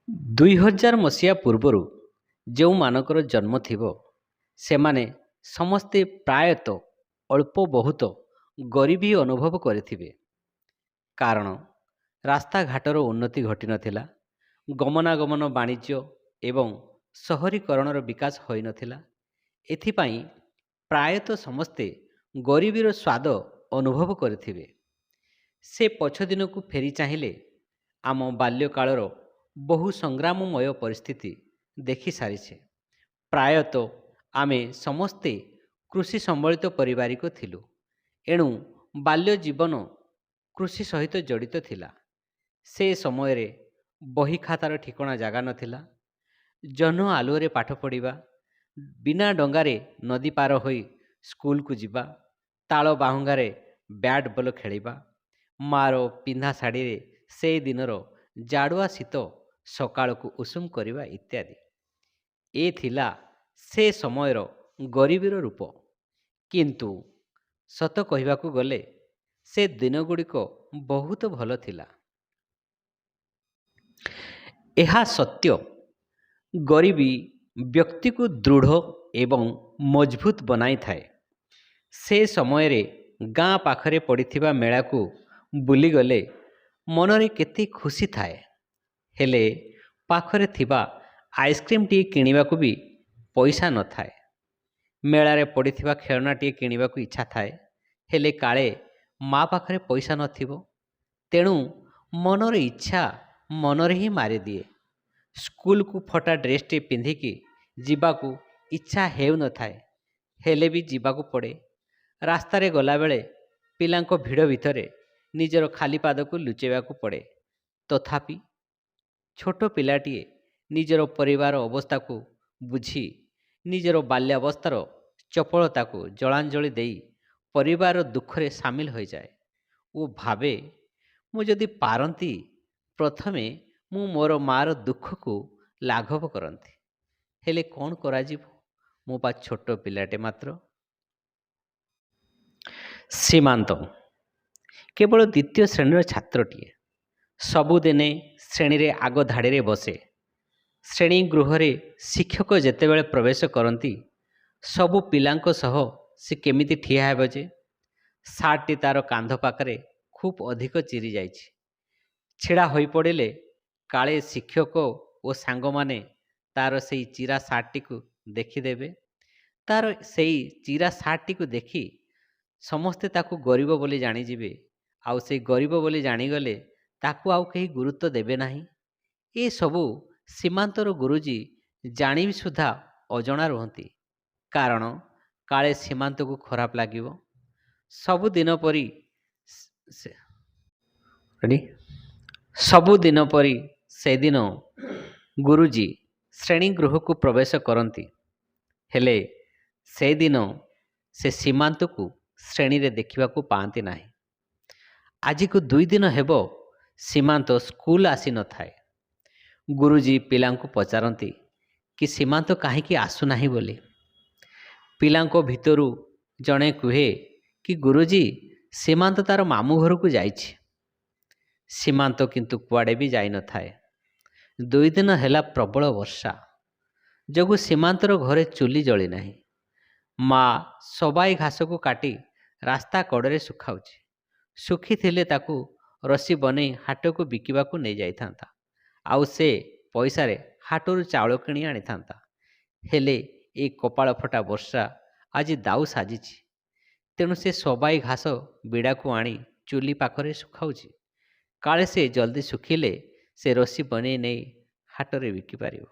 2000 ପୂର୍ବରୁ ଯେଉଁମାନଙ୍କର ଜନ୍ମ ଥିବ ସେମାନେ ସମସ୍ତେ ପ୍ରାୟତଃ ଅଳ୍ପ ବହୁତ ଗରିବୀ ଅନୁଭବ କରିଥିବେ। କାରଣ ରାସ୍ତାଘାଟର ଉନ୍ନତି ଘଟିନଥିଲା, ଗମନାଗମନ ବାଣିଜ୍ୟ ଏବଂ ସହରୀକରଣର ବିକାଶ ହୋଇନଥିଲା। ଏଥିପାଇଁ ପ୍ରାୟତଃ ସମସ୍ତେ ଗରିବୀର ସ୍ୱାଦ ଅନୁଭବ କରିଥିବେ। ସେ ପଛ ଦିନକୁ ଫେରି ଚାହିଁଲେ ଆମ ବାଲ୍ୟକାଳର ବହୁ ସଂଗ୍ରାମମୟ ପରିସ୍ଥିତି ଦେଖି ସାରିଛେ। ପ୍ରାୟତଃ ଆମେ ସମସ୍ତେ କୃଷି ସମ୍ବଳିତ ପାରିବାରିକ ଥିଲୁ। ଏଣୁ ବାଲ୍ୟ ଜୀବନ କୃଷି ସହିତ ଜଡ଼ିତ ଥିଲା। ସେ ସମୟରେ ବହି ଖାତାର ଠିକଣା ଜାଗା ନଥିଲା। ଜହ୍ନ ଆଲୁଅରେ ପାଠ ପଢ଼ିବା, ବିନା ଡଙ୍ଗାରେ ନଦୀ ପାର ହୋଇ ସ୍କୁଲକୁ ଯିବା, ତାଳ ବାହୁଙ୍ଗାରେ ବ୍ୟାଟ୍ ବଲ ଖେଳିବା, ମାର ପିନ୍ଧା ଶାଢ଼ୀରେ ସେ ଦିନର ଜାଡ଼ୁଆ ଶୀତ ସକାଳକୁ ଉଷୁମ କରିବା ଇତ୍ୟାଦି। ଏ ଥିଲା ସେ ସମୟର ଗରିବୀର ରୂପ। କିନ୍ତୁ ସତ କହିବାକୁ ଗଲେ ସେ ଦିନଗୁଡ଼ିକ ବହୁତ ଭଲ ଥିଲା। ଏହା ସତ୍ୟ, ଗରିବୀ ବ୍ୟକ୍ତିକୁ ଦୃଢ଼ ଏବଂ ମଜବୁତ ବନାଇଥାଏ। ସେ ସମୟରେ ଗାଁ ପାଖରେ ପଡ଼ିଥିବା ମେଳାକୁ ବୁଲିଗଲେ ମନରେ କେତେ ଖୁସି ଥାଏ। ହେଲେ ପାଖରେ ଥିବା ଆଇସ୍କ୍ରିମଟିଏ କିଣିବାକୁ ବି ପଇସା ନଥାଏ। ମେଳାରେ ପଡ଼ିଥିବା ଖେଳନାଟିଏ କିଣିବାକୁ ଇଚ୍ଛା ଥାଏ, ହେଲେ କାଳେ ମା ପାଖରେ ପଇସା ନଥିବ। ତେଣୁ ମନର ଇଚ୍ଛା ମନରେ ହିଁ ମାରିଦିଏ। ସ୍କୁଲକୁ ଫଟା ଡ୍ରେସ୍ଟି ପିନ୍ଧିକି ଯିବାକୁ ଇଚ୍ଛା ହେଉନଥାଏ, ହେଲେ ବି ଯିବାକୁ ପଡ଼େ। ରାସ୍ତାରେ ଗଲାବେଳେ ପିଲାଙ୍କ ଭିଡ଼ ଭିତରେ ନିଜର ଖାଲି ପାଦକୁ ଲୁଚାଇବାକୁ ପଡ଼େ। ତଥାପି ଛୋଟ ପିଲାଟିଏ ନିଜର ପରିବାର ଅବସ୍ଥାକୁ ବୁଝି ନିଜର ବାଲ୍ୟାବସ୍ଥାର ଚପଳତାକୁ ଜଳାଞ୍ଜଳି ଦେଇ ପରିବାର ଦୁଃଖରେ ସାମିଲ ହୋଇଯାଏ ଓ ଭାବେ, ମୁଁ ଯଦି ପାରନ୍ତି ପ୍ରଥମେ ମୁଁ ମୋର ମାର ଦୁଃଖକୁ ଲାଘବ କରନ୍ତି। ହେଲେ କ'ଣ କରାଯିବ, ମୁଁ ବା ଛୋଟ ପିଲାଟେ ମାତ୍ର। ସୀମାନ୍ତ କେବଳ ଦ୍ୱିତୀୟ ଶ୍ରେଣୀର ଛାତ୍ରଟିଏ। ସବୁଦିନେ ଶ୍ରେଣୀରେ ଆଗ ଧାଡ଼ିରେ ବସେ। ଶ୍ରେଣୀ ଗୃହରେ ଶିକ୍ଷକ ଯେତେବେଳେ ପ୍ରବେଶ କରନ୍ତି, ସବୁ ପିଲାଙ୍କ ସହ ସେ କେମିତି ଠିଆ ହେବ ଯେ? ସାର୍ଟଟି ତାର କାନ୍ଧ ପାଖରେ ଖୁବ୍ ଅଧିକ ଚିରି ଯାଇଛି। ଛିଡ଼ା ହୋଇପଡ଼ିଲେ କାଳେ ଶିକ୍ଷକ ଓ ସାଙ୍ଗମାନେ ତାର ସେଇ ଚିରା ସାର୍ଟଟିକୁ ଦେଖିଦେବେ। ତାର ସେଇ ଚିରା ସାର୍ଟଟିକୁ ଦେଖି ସମସ୍ତେ ତାକୁ ଗରିବ ବୋଲି ଜାଣିଯିବେ। ଆଉ ସେଇ ଗରିବ ବୋଲି ଜାଣିଗଲେ ତାକୁ ଆଉ କେହି ଗୁରୁତ୍ୱ ଦେବେ ନାହିଁ। ଏସବୁ ସୀମାନ୍ତର ଗୁରୁଜୀ ଜାଣି ବି ସୁଦ୍ଧା ଅଜଣା ରୁହନ୍ତି। କାରଣ କାଳେ ସୀମାନ୍ତକୁ ଖରାପ ଲାଗିବ। ସବୁଦିନ ପରି ସବୁଦିନ ପରି ସେଦିନ ଗୁରୁଜୀ ଶ୍ରେଣୀ ଗୃହକୁ ପ୍ରବେଶ କରନ୍ତି। ହେଲେ ସେଦିନ ସେ ସୀମାନ୍ତକୁ ଶ୍ରେଣୀରେ ଦେଖିବାକୁ ପାଆନ୍ତି ନାହିଁ। ଆଜିକୁ 2 ଦିନ ହେବ ସୀମାନ୍ତ ସ୍କୁଲ ଆସିନଥାଏ। ଗୁରୁଜୀ ପିଲାଙ୍କୁ ପଚାରନ୍ତି କି ସୀମାନ୍ତ କାହିଁକି ଆସୁନାହିଁ ବୋଲି। ପିଲାଙ୍କ ଭିତରୁ ଜଣେ କୁହେ କି ଗୁରୁଜୀ, ସୀମାନ୍ତ ତାର ମାମୁଁ ଘରକୁ ଯାଇଛି। ସୀମାନ୍ତ କିନ୍ତୁ କୁଆଡ଼େ ବି ଯାଇନଥାଏ। 2 ଦିନ ହେଲା ପ୍ରବଳ ବର୍ଷା ଯୋଗୁଁ ସୀମାନ୍ତର ଘରେ ଚୁଲି ଜଳି ନାହିଁ। ମା ସବାଇ ଘାସକୁ କାଟି ରାସ୍ତା କଡ଼ରେ ଶୁଖାଉଛି। ଶୁଖିଥିଲେ ତାକୁ ରସି ବନେଇ ହାଟକୁ ବିକିବାକୁ ନେଇଯାଇଥାନ୍ତା, ଆଉ ସେ ପଇସାରେ ହାଟରୁ ଚାଉଳ କିଣି ଆଣିଥାନ୍ତା। ହେଲେ ଏ କପାଳ ଫଟା ବର୍ଷା ଆଜି ଦାଉ ସାଜିଛି। ତେଣୁ ସେ ସବାଇ ଘାସ ବିଡ଼ାକୁ ଆଣି ଚୁଲି ପାଖରେ ଶୁଖାଉଛି। କାଳେ ସେ ଜଲ୍ଦି ଶୁଖିଲେ ସେ ରସି ବନେଇ ନେଇ ହାଟରେ ବିକିପାରିବ।